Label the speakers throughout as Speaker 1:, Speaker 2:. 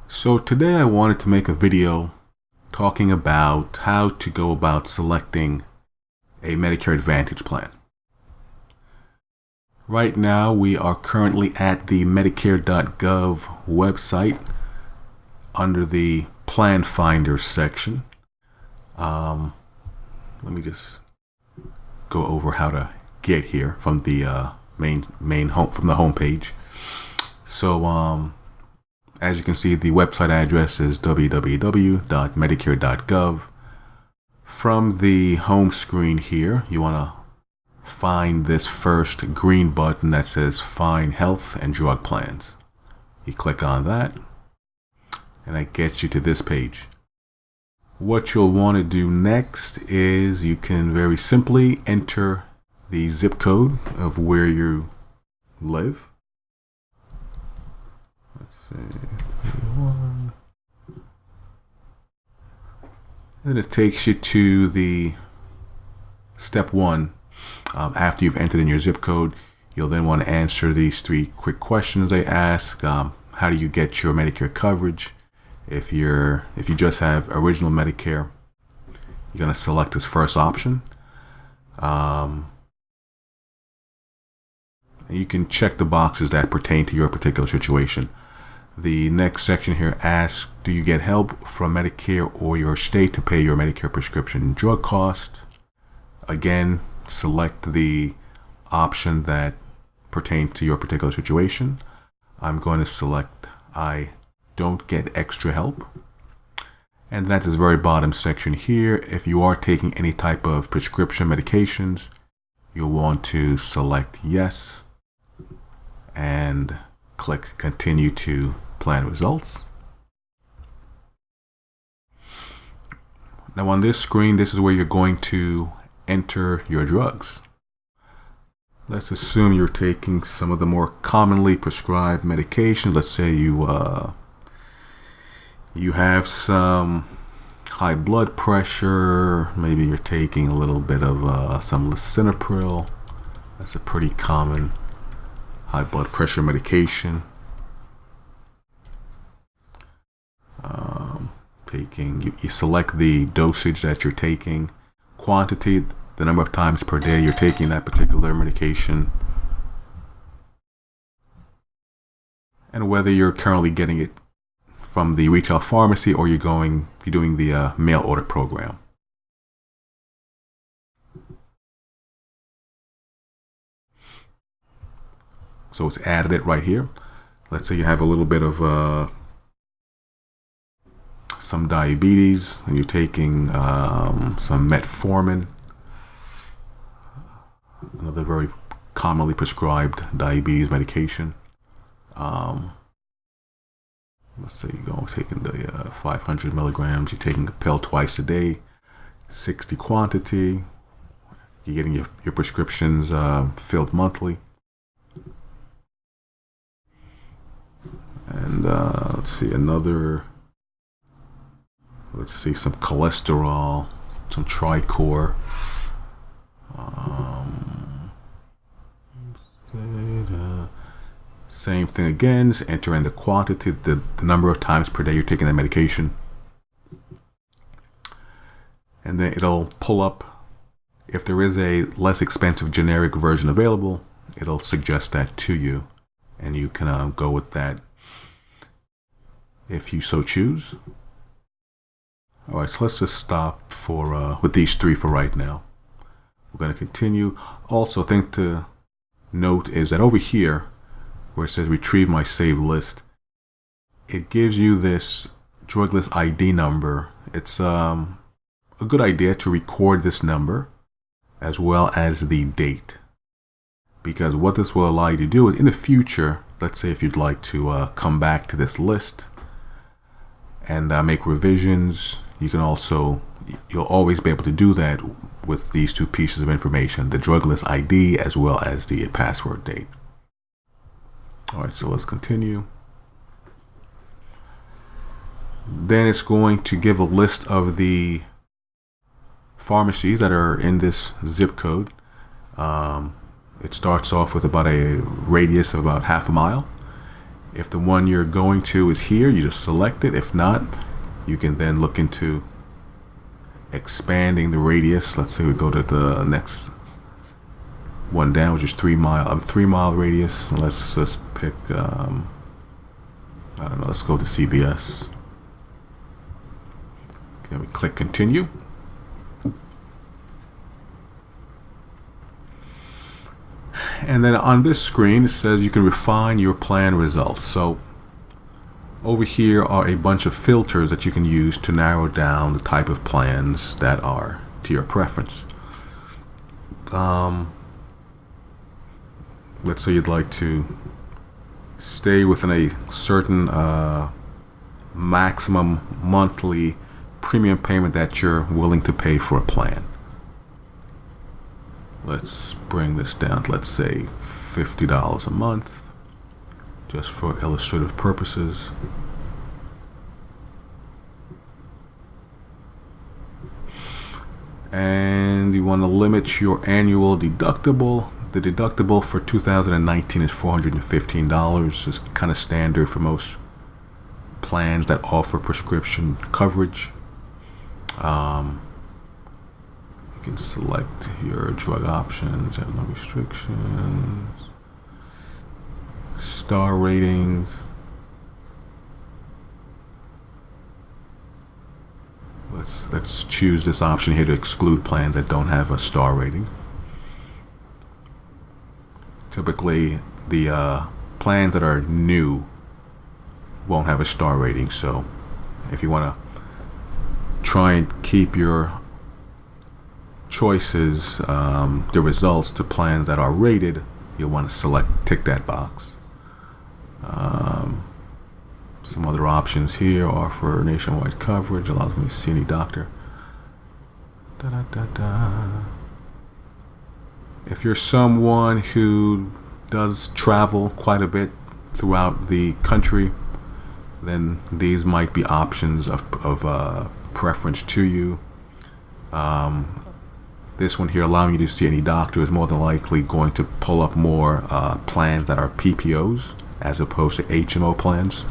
Speaker 1: So today I wanted to make a video talking about how to go about selecting a Medicare Advantage plan. Right now we are currently at the Medicare.gov website under the Plan Finder section. Let me just go over how to get here from the main home from the home page. So as you can see, the website address is www.medicare.gov. From the home screen here, you want to find this first green button that says Find Health and Drug Plans. You click on that, and that gets you to this page. What you'll want to do next is you can very simply enter the zip code of where you live. Let's see, 31. And it takes you to the step one. After you've entered in your zip code, you'll then want to answer these three quick questions they ask. How do you get your Medicare coverage? If you just have original Medicare, you're going to select this first option. You can check the boxes that pertain to your particular situation. The next section here asks, do you get help from Medicare or your state to pay your Medicare prescription drug cost? Again, select the option that pertains to your particular situation. I'm going to select I don't get extra help. And that's this very bottom section here. If you are taking any type of prescription medications, you'll want to select yes and click continue to plan results. Now on this screen, this is where you're going to enter your drugs. Let's assume you're taking some of the more commonly prescribed medications. Let's say you have some high blood pressure. Maybe you're taking a little bit of some lisinopril. That's a pretty common high blood pressure medication. You select the dosage that you're taking, quantity, the number of times per day you're taking that particular medication, and whether you're currently getting it from the retail pharmacy or you're doing the mail order program. So it's added it right here. Let's say you have a little bit of some diabetes and you're taking some metformin, another very commonly prescribed diabetes medication. Let's say you're taking the 500 milligrams, you're taking a pill twice a day, 60 quantity, you're getting your prescriptions filled monthly. And let's see, some cholesterol, some Tricor. Same thing again, just enter in the quantity, the number of times per day you're taking that medication. And then it'll pull up, if there is a less expensive generic version available, it'll suggest that to you. And you can go with that if you so choose. All right, so let's just stop with these three for right now. We're going to continue. Also, thing to note is that over here, where it says retrieve my saved list, it gives you this Drugless ID number. It's a good idea to record this number as well as the date, because what this will allow you to do is in the future, let's say if you'd like to come back to this list and make revisions, you'll always be able to do that with these two pieces of information, the Drugless ID as well as the password date. All right, so let's continue. Then it's going to give a list of the pharmacies that are in this zip code. It starts off with about a radius of about half a mile. If the one you're going to is here, you just select it. If not, you can then look into expanding the radius. Let's say we go to the next one down, which is 3 mile radius. Let's just pick I don't know, let's go to CVS. Okay, we click continue. And then on this screen it says you can refine your plan results. So over here are a bunch of filters that you can use to narrow down the type of plans that are to your preference. Let's say you'd like to stay within a certain maximum monthly premium payment that you're willing to pay for a plan. Let's bring this down to, let's say, $50 a month, just for illustrative purposes. And you want to limit your annual deductible. The deductible for 2019 is $415. It's kind of standard for most plans that offer prescription coverage. You can select your drug options, have no restrictions, star ratings. Let's choose this option here to exclude plans that don't have a star rating. Typically, the plans that are new won't have a star rating, so if you want to try and keep your choices, the results to plans that are rated, you'll want to tick that box. Some other options here: offer nationwide coverage, allows me to see any doctor. If you're someone who does travel quite a bit throughout the country, then these might be options of preference to you. This one here, allowing you to see any doctor, is more than likely going to pull up more plans that are PPOs as opposed to HMO plans.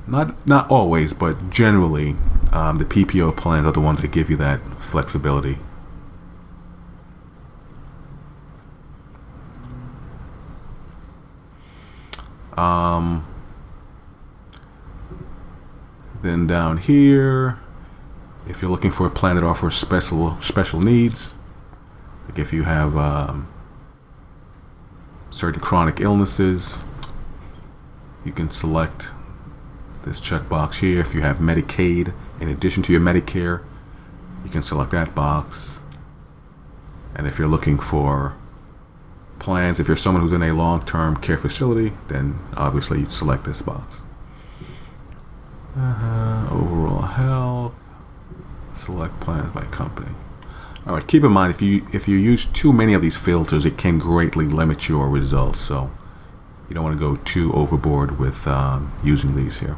Speaker 1: Not always, but generally, the PPO plans are the ones that give you that flexibility. Then down here, if you're looking for a plan that offers special needs, like if you have certain chronic illnesses, you can select this checkbox here. If you have Medicaid in addition to your Medicare, you can select that box. And if you're looking for plans, if you're someone who's in a long-term care facility, then obviously you select this box. Overall health, select plans by company. All right, keep in mind, if you use too many of these filters, it can greatly limit your results, so you don't want to go too overboard with using these here.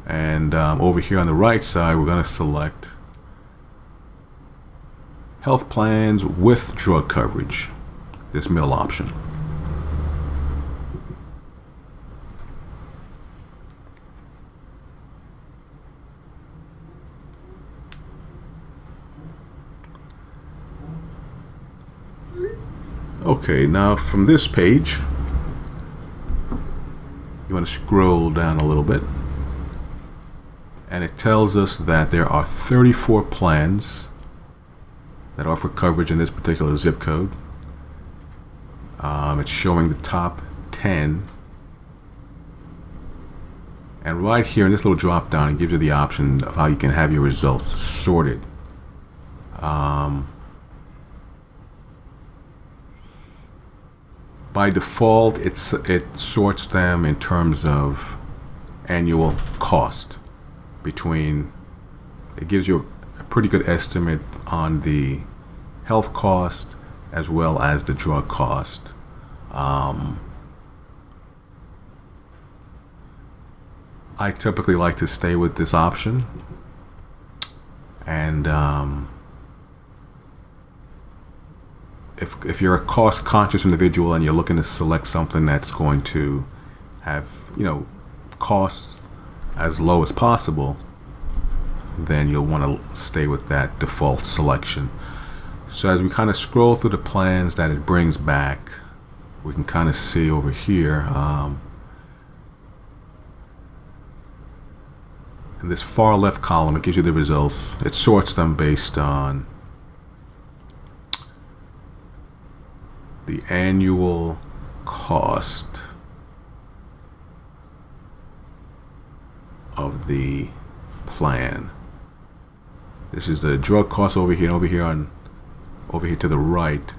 Speaker 1: And over here on the right side, we're going to select health plans with drug coverage, this middle option. Okay, now from this page, you want to scroll down a little bit, and it tells us that there are 34 plans that offer coverage in this particular zip code. It's showing the top 10, and right here in this little drop down, it gives you the option of how you can have your results sorted. By default, it sorts them in terms of annual cost. It gives you a pretty good estimate on the health cost as well as the drug cost. I typically like to stay with this option, and if you're a cost-conscious individual and you're looking to select something that's going to have, costs as low as possible, then you'll want to stay with that default selection. So as we kind of scroll through the plans that it brings back, we can kind of see over here, in this far left column, it gives you the results. It sorts them based on the annual cost of the plan. This is the drug cost over here, and over here to the right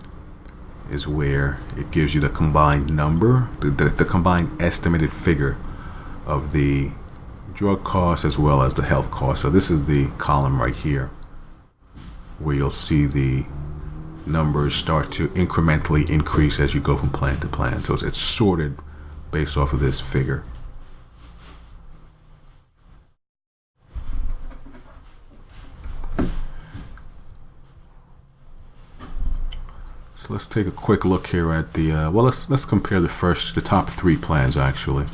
Speaker 1: is where it gives you the combined number, the combined estimated figure of the drug cost as well as the health cost. So this is the column right here where you'll see the numbers start to incrementally increase as you go from plan to plan. So it's sorted based off of this figure. So let's take a quick look here at the let's compare the top 3 plans actually.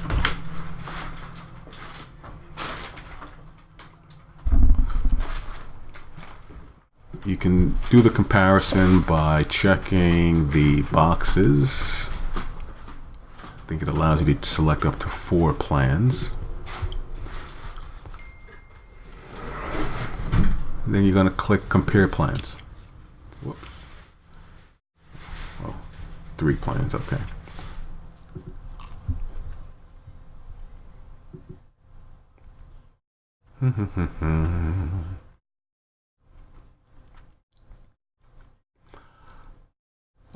Speaker 1: You can do the comparison by checking the boxes. I think it allows you to select up to 4 plans. And then you're going to click compare plans. Whoops. Oh, 3 plans, okay.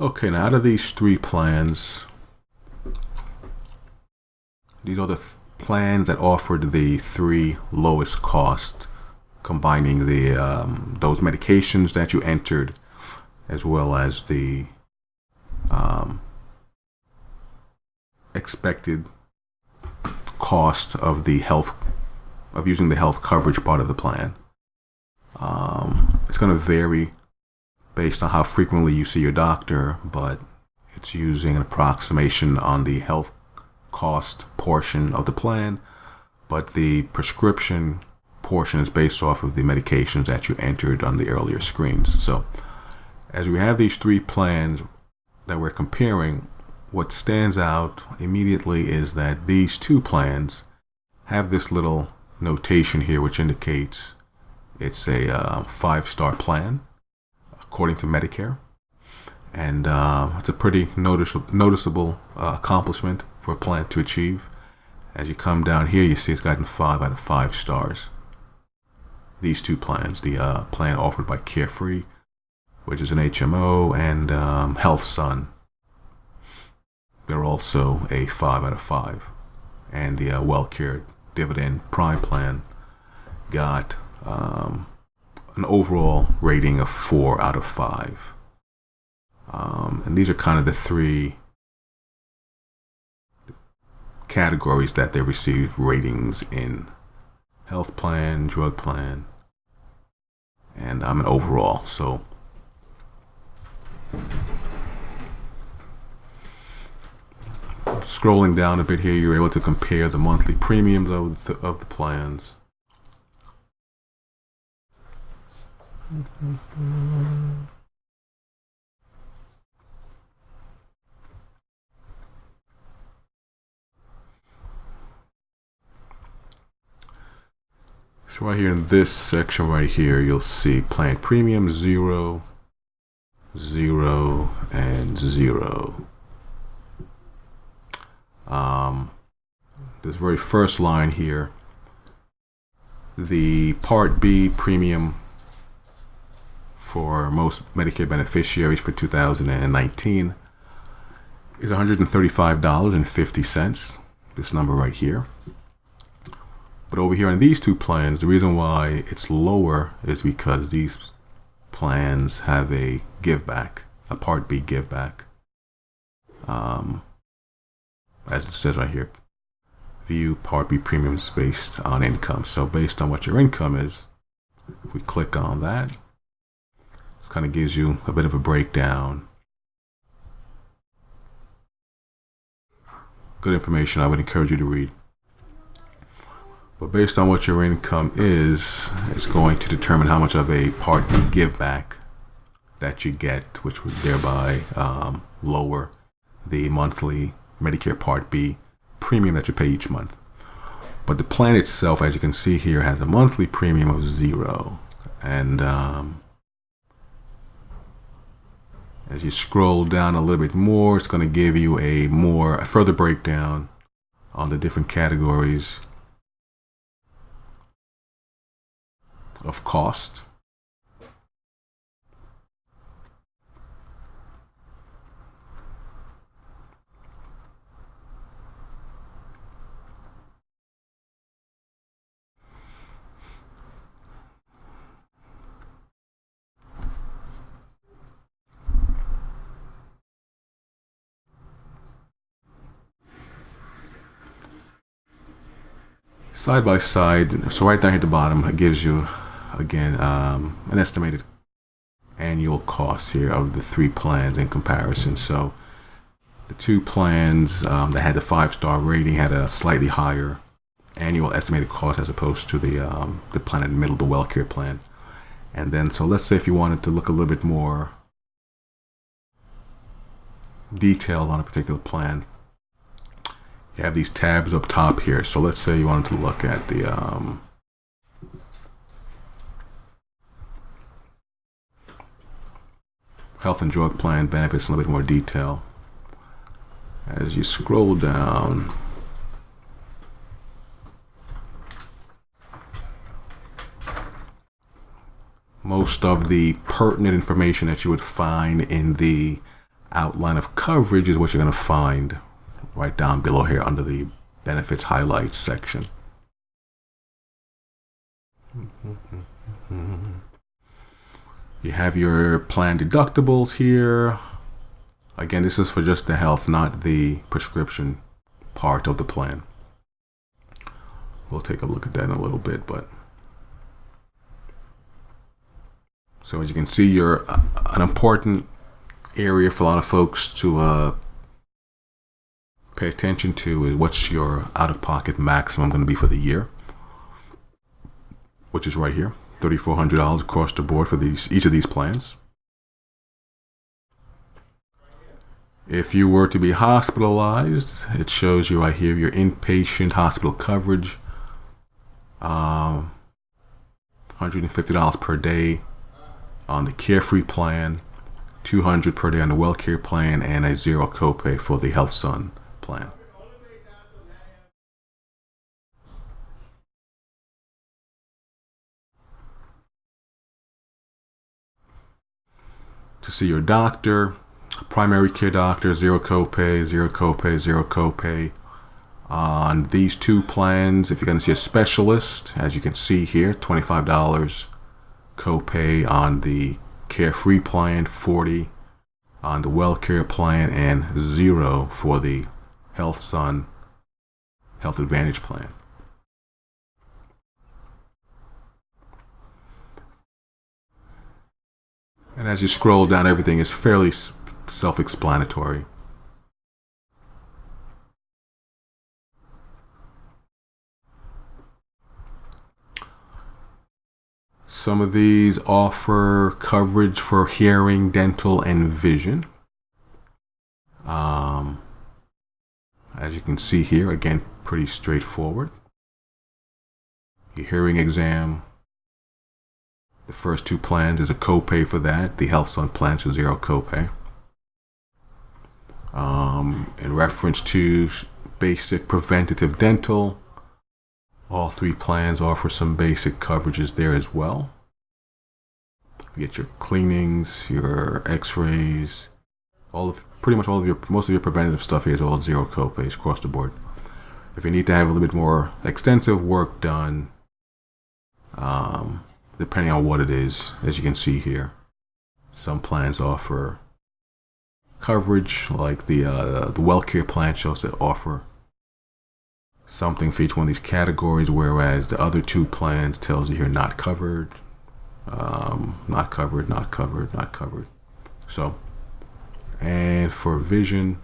Speaker 1: Okay, now out of these 3 plans, these are the plans that offered the 3 lowest cost, combining the those medications that you entered, as well as the expected cost of the using the health coverage part of the plan. It's going to vary based on how frequently you see your doctor, but it's using an approximation on the health cost portion of the plan, but the prescription portion is based off of the medications that you entered on the earlier screens. So as we have these 3 plans that we're comparing, what stands out immediately is that these 2 plans have this little notation here which indicates it's a 5-star plan according to Medicare, and it's a pretty noticeable accomplishment for a plan to achieve. As you come down here, you see it's gotten 5 out of 5 stars. These 2 plans, the plan offered by Carefree, which is an HMO, and HealthSun, they're also a 5 out of 5. And the WellCare Dividend Prime plan got an overall rating of 4 out of 5. And these are kind of the 3 categories that they receive ratings in: health plan, drug plan, and an overall. So scrolling down a bit here, you're able to compare the monthly premiums of the plans. So right here in this section right here, you'll see plan premium 0, 0, and 0. This very first line here, the Part B premium for most Medicare beneficiaries for 2019 is $135.50, this number right here. But over here in these 2 plans, the reason why it's lower is because these plans have a give back, a Part B give back. As it says right here, view Part B premiums based on income. So based on what your income is, if we click on that, this kind of gives you a bit of a breakdown good information I would encourage you to read. But based on what your income is, it's going to determine how much of a Part B give back that you get, which would thereby lower the monthly Medicare Part B premium that you pay each month. But the plan itself, as you can see here, has a monthly premium of $0. And as you scroll down a little bit more, it's going to give you a further breakdown on the different categories of cost. Side by side, so right down here at the bottom, it gives you, again, an estimated annual cost here of the 3 plans in comparison. So the 2 plans that had the 5-star rating had a slightly higher annual estimated cost as opposed to the plan in the middle, the WellCare plan. And then, so let's say if you wanted to look a little bit more detailed on a particular plan, you have these tabs up top here. So let's say you wanted to look at the health and drug plan benefits in a little bit more detail. As you scroll down, most of the pertinent information that you would find in the outline of coverage is what you're going to find right down below here under the benefits highlights section. You have your plan deductibles here. Again, this is for just the health, not the prescription part of the plan. We'll take a look at that in a little bit, but so as you can see, you're an important area for a lot of folks to pay attention to is what's your out-of-pocket maximum going to be for the year, which is right here, $3,400 across the board for each of these plans. If you were to be hospitalized, it shows you right here your inpatient hospital coverage, $150 per day on the Carefree plan, $200 per day on the WellCare plan, and a $0 copay for the HealthSun plan. To see your doctor, primary care doctor, $0 copay, $0 copay, $0 copay. On these 2 plans, if you're going to see a specialist, as you can see here, $25 copay on the Carefree plan, $40 on the WellCare plan, and $0 for the HealthSun Health Advantage plan. And as you scroll down, everything is fairly self-explanatory. Some of these offer coverage for hearing, dental, and vision. As you can see here, again, pretty straightforward. Your hearing exam, the first 2 plans is a copay for that. The HealthSun plan is $0 copay. In reference to basic preventative dental, all 3 plans offer some basic coverages there as well. You get your cleanings, your x-rays, most of your preventative stuff here is all $0 copays across the board. If you need to have a little bit more extensive work done, depending on what it is, as you can see here, some plans offer coverage, like the WellCare plan shows that offer something for each one of these categories, whereas the other 2 plans tells you here not covered, not covered, not covered, not covered. So, and for vision,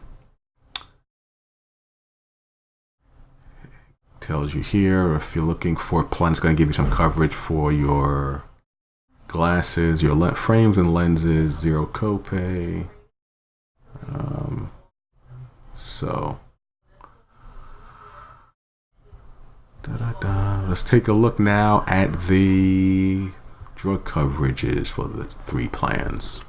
Speaker 1: tells you here if you're looking for a plan, it's going to give you some coverage for your glasses, your frames and lenses, 0 copay. So let's take a look now at the drug coverages for the 3 plans.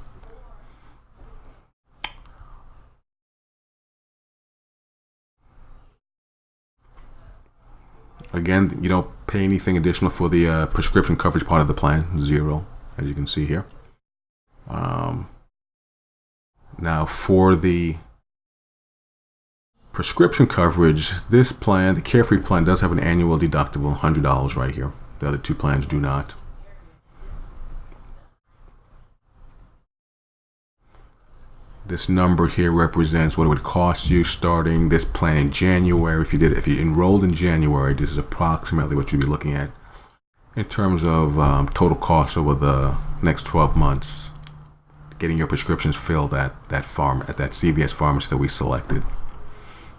Speaker 1: Again, you don't pay anything additional for the prescription coverage part of the plan, 0, as you can see here. Now for the prescription coverage, this plan, the Carefree plan, does have an annual deductible, $100 right here. The other 2 plans do not. This number here represents what it would cost you starting this plan in January. If you enrolled in January, this is approximately what you'd be looking at in terms of total cost over the next 12 months, getting your prescriptions filled at that CVS pharmacy that we selected.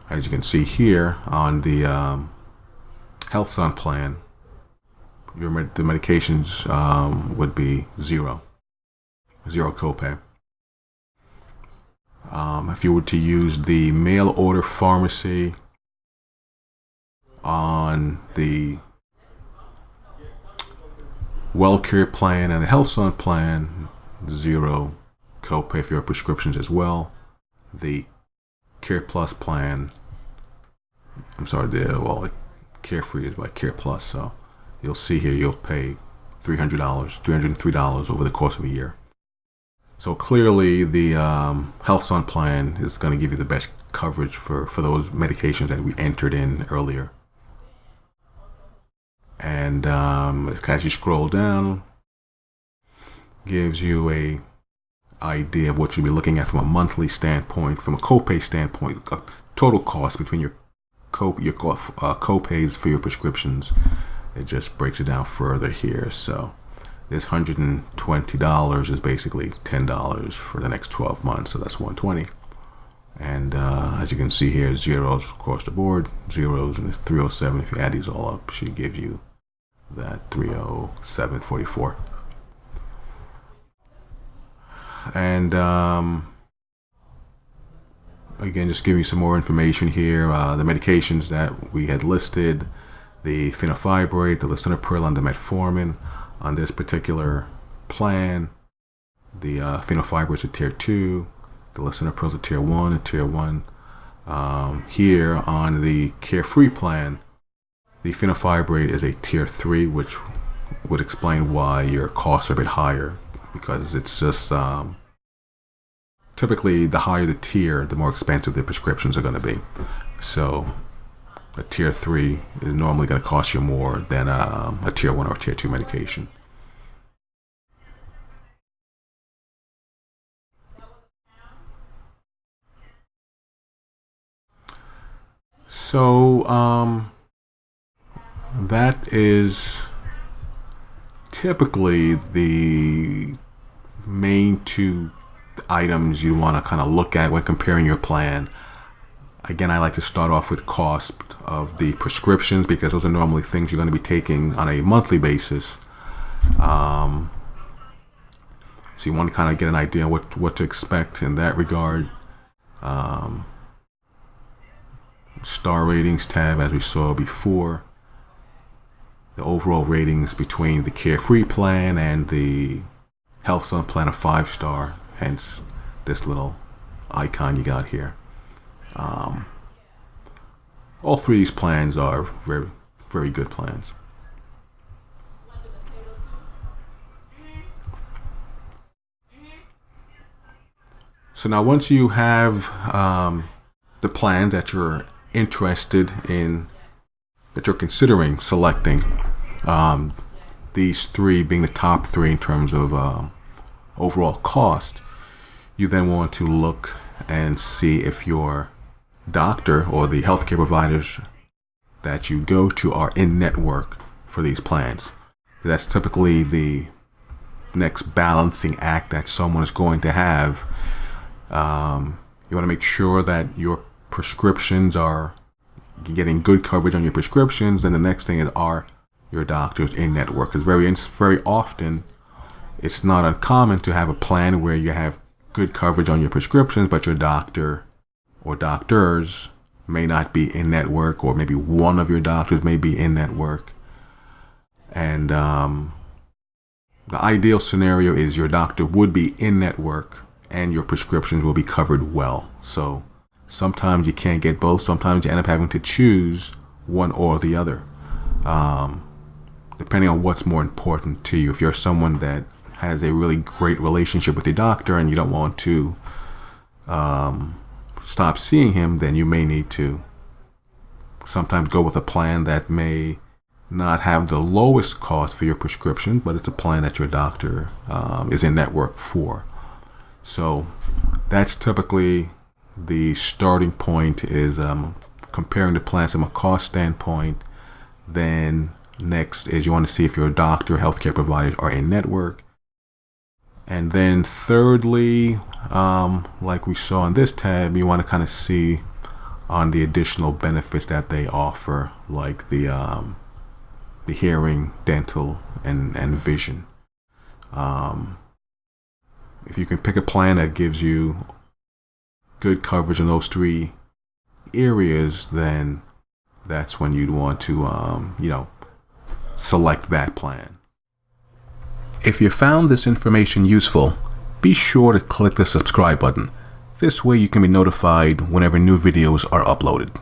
Speaker 1: As you can see here on the HealthSun plan, the medications would be zero copay. If you were to use the mail order pharmacy on the WellCare plan and the HealthSun plan, 0 copay for your prescriptions as well. The Care Plus plan, Carefree is by Care Plus, so you'll see here you'll pay $303 over the course of a year. So clearly the HealthSun plan is going to give you the best coverage for those medications that we entered in earlier. And as you scroll down, gives you a idea of what you'll be looking at from a monthly standpoint, from a copay standpoint, total cost between your copays for your prescriptions. It just breaks it down further here. So this $120 is basically $10 for the next 12 months, so that's $120. And as you can see here, zeros across the board, zeros, and it's $307. If you add these all up, should give you that $307.44. And again, just give you some more information here. The medications that we had listed: the fenofibrate, the lisinopril, and the metformin. On this particular plan, the fenofibrate is a tier 2, the lisinopril is a tier 1, and tier 1. Here on the Carefree plan, the fenofibrate is a tier 3, which would explain why your costs are a bit higher, because it's just typically the higher the tier, the more expensive the prescriptions are going to be. So a tier 3 is normally going to cost you more than a tier 1 or tier 2 medication. So that is typically the main 2 items you want to kind of look at when comparing your plan. Again, I like to start off with cost of the prescriptions, because those are normally things you're going to be taking on a monthly basis. So you want to kind of get an idea what to expect in that regard. Star ratings tab, as we saw before. The overall ratings between the Carefree plan and the HealthSun plan are 5-star, hence this little icon you got here. All 3 of these plans are very, very good plans. So now, once you have the plan that you're interested in, that you're considering selecting, these 3 being the top 3 in terms of overall cost, you then want to look and see if your doctor or the healthcare providers that you go to are in network for these plans. That's typically the next balancing act that someone is going to have. You want to make sure that your prescriptions are you're getting good coverage on your prescriptions, then the next thing is, are your doctors in network? Because very often it's not uncommon to have a plan where you have good coverage on your prescriptions, but your doctor or doctors may not be in network, or maybe one of your doctors may be in network. And the ideal scenario is your doctor would be in network and your prescriptions will be covered well. So sometimes you can't get both. Sometimes you end up having to choose one or the other, depending on what's more important to you. If you're someone that has a really great relationship with your doctor and you don't want to stop seeing him, then you may need to sometimes go with a plan that may not have the lowest cost for your prescription, but it's a plan that your doctor is in network for. So that's typically the starting point, is comparing the plans from a cost standpoint. Then next is you want to see if your doctor, healthcare providers are in network. And then thirdly, like we saw in this tab, you want to kind of see on the additional benefits that they offer, like the hearing, dental, and vision. If you can pick a plan that gives you good coverage in those three areas, then that's when you'd want to, select that plan. If you found this information useful, be sure to click the subscribe button. This way you can be notified whenever new videos are uploaded.